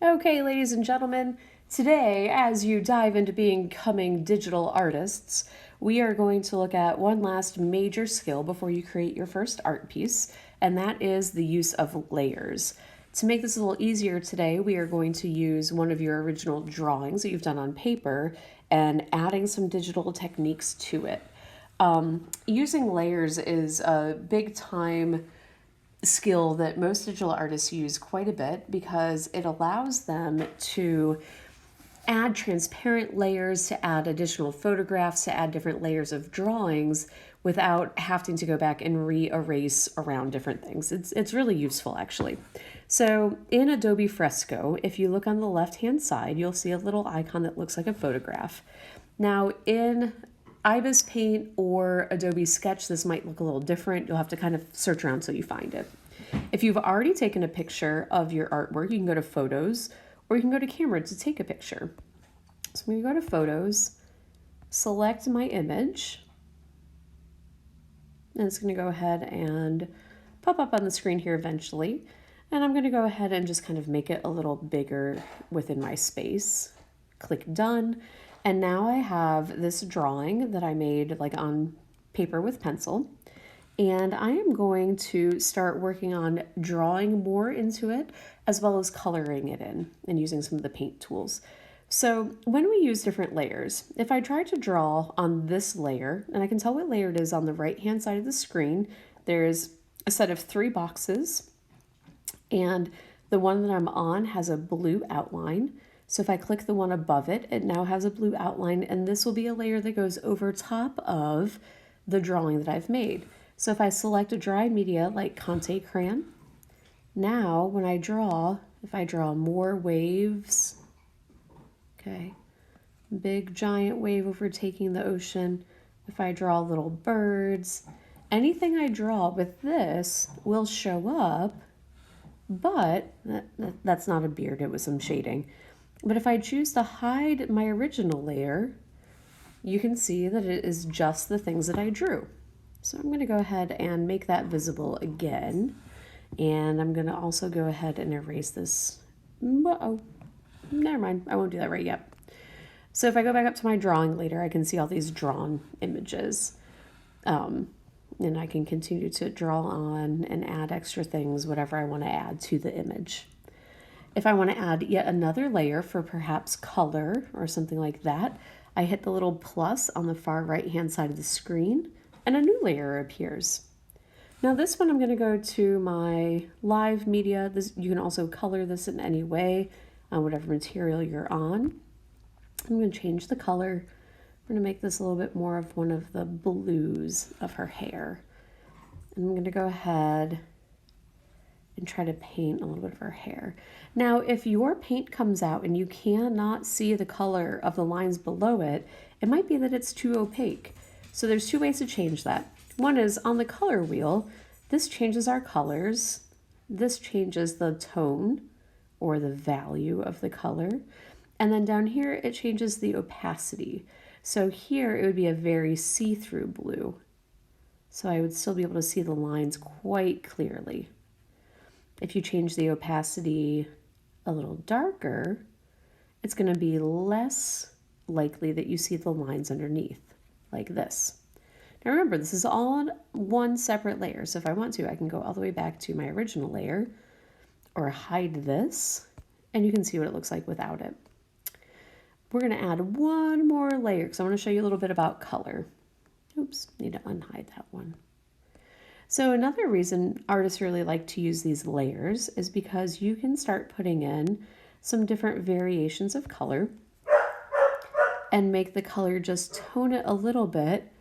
Okay, ladies and gentlemen, today, as you dive into becoming digital artists, we are going to look at one last major skill before you create your first art piece, and that is the use of layers. To make this a little easier today, we are going to use one of your original drawings that you've done on paper and adding some digital techniques to it. Using layers is a big time skill that most digital artists use quite a bit because it allows them to add transparent layers, to add additional photographs, to add different layers of drawings without having to go back and re-erase around different things. It's really useful actually. So in Adobe Fresco, if you look on the left-hand side, you'll see a little icon that looks like a photograph. Now in IBIS Paint or Adobe Sketch, this might look a little different. You'll have to kind of search around till you find it. If you've already taken a picture of your artwork, you can go to Photos or you can go to Camera to take a picture. So I'm going to go to Photos, select my image, and it's going to go ahead and pop up on the screen here eventually. And I'm going to go ahead and just kind of make it a little bigger within my space. Click Done. And now I have this drawing that I made like on paper with pencil. And I am going to start working on drawing more into it as well as coloring it in and using some of the paint tools. So when we use different layers, if I try to draw on this layer, and I can tell what layer it is on the right hand side of the screen, there's a set of 3 boxes, and the one that I'm on has a blue outline. So if I click the one above it, it now has a blue outline, and this will be a layer that goes over top of the drawing that I've made. So if I select a dry media like Conte Crayon, now when I draw, if I draw more waves, okay, big giant wave overtaking the ocean, if I draw little birds, anything I draw with this will show up, but that's not a beard, it was some shading. But if I choose to hide my original layer, you can see that it is just the things that I drew. So I'm going to go ahead and make that visible again. And I'm going to also go ahead and erase this. Uh-oh, never mind, I won't do that right yet. So if I go back up to my drawing later, I can see all these drawn images. And I can continue to draw on and add extra things, whatever I want to add to the image. If I want to add yet another layer for perhaps color or something like that, I hit the little plus on the far right hand side of the screen and a new layer appears. Now this one I'm going to go to my live media. You can also color this in any way on whatever material you're on. I'm going to change the color. I'm going to make this a little bit more of one of the blues of her hair. And I'm going to go ahead and try to paint a little bit of her hair. Now, if your paint comes out and you cannot see the color of the lines below it, it might be that it's too opaque. So there's 2 ways to change that. One is on the color wheel, this changes our colors. This changes the tone or the value of the color. And then down here, it changes the opacity. So here it would be a very see-through blue. So I would still be able to see the lines quite clearly. If you change the opacity a little darker, it's going to be less likely that you see the lines underneath, like this. Now remember, this is all on one separate layer, so if I want to, I can go all the way back to my original layer, or hide this, and you can see what it looks like without it. We're going to add one more layer, because I want to show you a little bit about color. Oops, need to unhide that one. So another reason artists really like to use these layers is because you can start putting in some different variations of color and make the color just tone it a little bit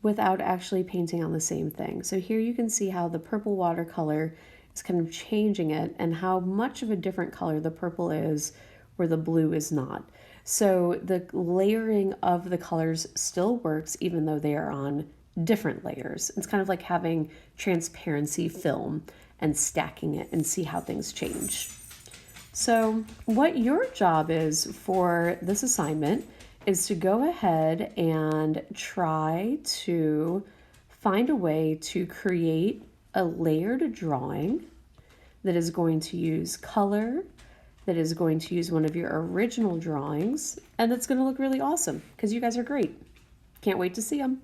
without actually painting on the same thing. So here you can see how the purple watercolor is kind of changing it and how much of a different color the purple is where the blue is not. So the layering of the colors still works even though they are on different layers. It's kind of like having transparency film and stacking it and see how things change. So what your job is for this assignment is to go ahead and try to find a way to create a layered drawing that is going to use color, that is going to use one of your original drawings, and that's going to look really awesome because you guys are great. Can't wait to see them.